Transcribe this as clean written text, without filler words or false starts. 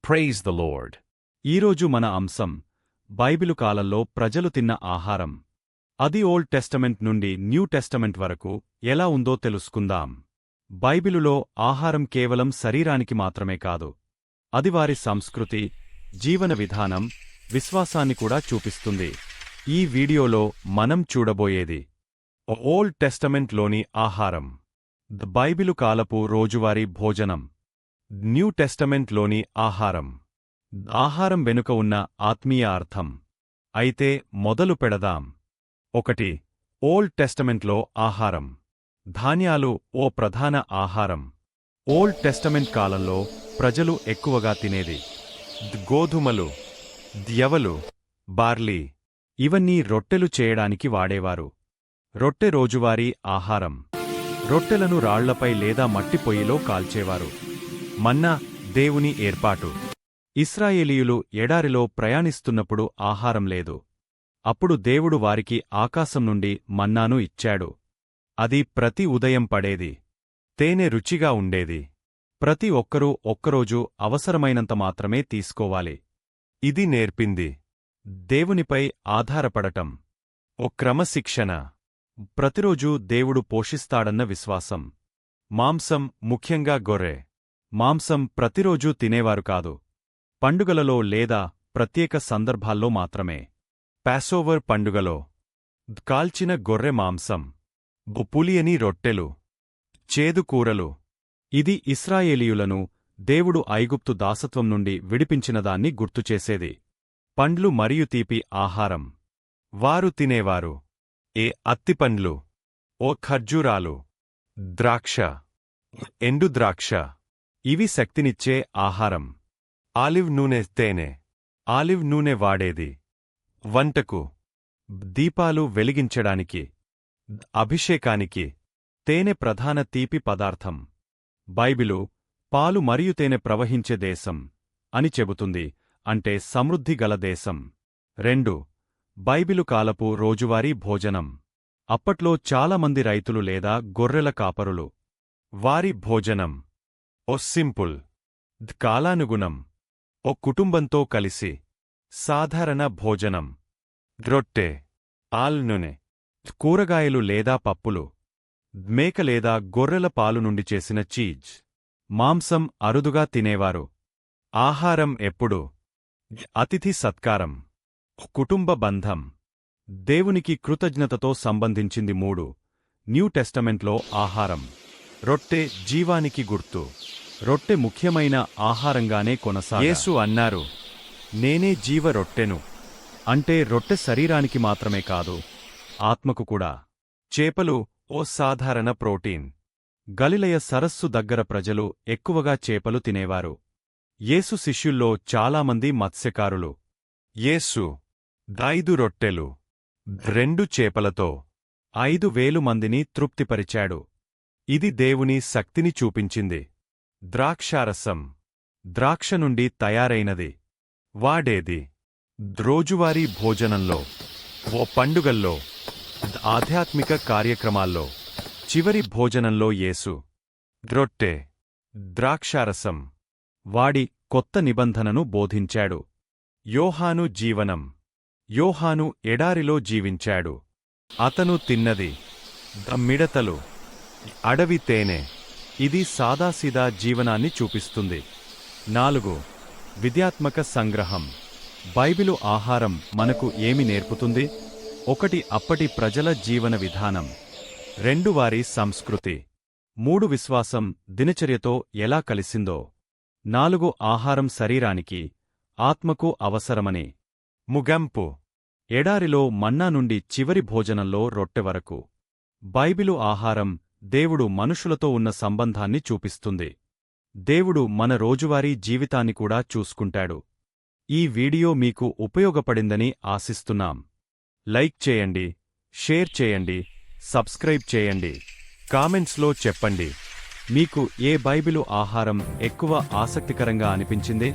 Praise the Lord. ఈరోజు మన అంశం బైబిలు కాలంలో ప్రజలు తిన్న ఆహారం. అది ఓల్డ్ టెస్టమెంట్ నుండి న్యూ టెస్టమెంట్ వరకు ఎలా ఉందో తెలుసుకుందాం. బైబిలులో ఆహారం కేవలం శరీరానికి మాత్రమే కాదు, అది వారి సంస్కృతి, జీవన విధానం, విశ్వాసాన్ని కూడా చూపిస్తుంది. ఈ వీడియోలో మనం చూడబోయేది ఓల్డ్ టెస్టమెంట్లోని ఆహారం, బైబిలు కాలపు రోజువారీ భోజనం, న్యూ టెస్టమెంట్లోని ఆహారం. ఆహారం వెనుక ఉన్న ఆత్మీయ అర్థం. అయితే మొదలు పెడదాం. 1. ఓల్డ్ టెస్టమెంట్లో ఆహారం. ధాన్యాలు ఓ ప్రధాన ఆహారం. ఓల్డ్ టెస్టమెంట్ కాలంలో ప్రజలు ఎక్కువగా తినేది గోధుమలు, ద్యవలు, బార్లీ. ఇవన్నీ రొట్టెలు చేయడానికి వాడేవారు. రొట్టె రోజువారీ ఆహారం. రొట్టెలను రాళ్లపై లేదా మట్టి పొయ్యిలో కాల్చేవారు. మన్నా, దేవుని ఏర్పాటు. ఇశ్రాయేలీయులు ఎడారిలో ప్రయాణిస్తున్నప్పుడు ఆహారం లేదు. అప్పుడు దేవుడు వారికి ఆకాశం నుండి మన్నాను ఇచ్చాడు. అది ప్రతి ఉదయం పడేది. తేనె రుచిగా ఉండేది. ప్రతి ఒక్కరూ ఒక్కరోజు అవసరమైనంత మాత్రమే తీసుకోవాలి. ఇది నేర్పింది దేవునిపై ఆధారపడటం, ఓ క్రమశిక్షణ. ప్రతిరోజూ దేవుడు పోషిస్తాడన్న విశ్వాసం. మాంసం, ముఖ్యంగా గొర్రె మాంసం ప్రతిరోజూ తినేవారు కాదు. పండుగలలో లేదా ప్రత్యేక సందర్భాల్లో మాత్రమే. పాసోవర్ పండుగలో కాల్చిన గొర్రె మాంసం, పులియని రొట్టెలు, చేదు కూరలు. ఇది ఇశ్రాయేలీయులను దేవుడు ఐగుప్తు దాసత్వం నుండి విడిపించినదాన్ని గుర్తుచేసేది. పండ్లు మరియు తీపి ఆహారం. వారు తినేవారు అత్తిపండ్లు, ఓ ఖర్జూరాలు, ద్రాక్ష, ఎండు ద్రాక్ష. ఇవి శక్తినిచ్చే ఆహారం. ఆలివ్ నూనె, తేనె. ఆలివ్ నూనె వాడేది వంటకు, దీపాలు వెలిగించడానికి, అభిషేకానికి. తేనె ప్రధాన తీపి పదార్థం. బైబిలు పాలు మరియు తేనె ప్రవహించే దేశం అని చెబుతుంది, అంటే సమృద్ధి గల దేశం. 2. బైబిలు కాలపు రోజువారీ భోజనం. అప్పట్లో చాలామంది రైతులు లేదా గొర్రెల కాపరులు. వారి భోజనం ఓ సింపుల్, కాలానుగుణం. ఓ కుటుంబంతో కలిసి సాధారణ భోజనం. రొట్టె, నూనె, కూరగాయలు లేదా పప్పులు, మేక లేదా గొర్రెల పాలు నుండి చేసిన చీజ్. మాంసం అరుదుగా తినేవారు. ఆహారం ఎప్పుడు అతిథి సత్కారం, కుటుంబ బంధం, దేవునికి కృతజ్ఞతతో సంబంధించింది. 3. న్యూ టెస్టమెంట్లో ఆహారం. రొట్టె జీవానికి గుర్తు. రొట్టె ముఖ్యమైన ఆహారంగానే యేసు అన్నారు, నేనే జీవ రొట్టెను. అంటే రొట్టె శరీరానికి మాత్రమే కాదు, ఆత్మకు కూడా. చేపలు ఓ సాధారణ ప్రోటీన్. గలిలయ సరస్సు దగ్గర ప్రజలు ఎక్కువగా చేపలు తినేవారు. యేసు శిష్యుల్లో చాలామంది మత్స్యకారులు. యేసు 5 రొట్టెలు 2 చేపలతో 5,000 మందిని తృప్తిపరిచాడు. ఇది దేవుని శక్తిని చూపించింది. ద్రాక్షారసం, ద్రాక్ష నుండి తయారైనది. వాడేది రోజువారీ భోజనంలో, ఓ పండుగల్లో, ఆధ్యాత్మిక కార్యక్రమాల్లో. చివరి భోజనంలో యేసు రొట్టె, ద్రాక్షారసం వాడి కొత్త నిబంధనను బోధించాడు. యోహాను జీవనం. యోహాను ఎడారిలో జీవించాడు. అతను తిన్నది మిడతలు, అడవి తేనె. ఇది సాదాసీదా జీవనాన్ని చూపిస్తుంది. 4. విద్యాత్మక సంగ్రహం. బైబిలు ఆహారం మనకు ఏమి నేర్పుతుంది? 1. అప్పటి ప్రజల జీవన విధానం. 2. వారి సంస్కృతి. 3. విశ్వాసం దినచర్యతో ఎలా కలిసిందో. 4. ఆహారం శరీరానికి, ఆత్మకు అవసరమని. ముగింపు. ఎడారిలో మన్నా నుండి చివరి భోజనంలో రొట్టె వరకు. బైబిలు ఆహారం దేవుడు మనుషులతో ఉన్న సంబంధాన్ని చూపిస్తుంది. దేవుడు మన రోజువారీ జీవితాన్ని కూడా చూసుకుంటాడు. ఈ వీడియో మీకు ఉపయోగపడిందని ఆశిస్తున్నాం. లైక్ చేయండి, షేర్ చేయండి, సబ్స్క్రైబ్ చేయండి. కామెంట్స్లో చెప్పండి, మీకు ఏ బైబిలు ఆహారం ఎక్కువ ఆసక్తికరంగా అనిపించింది.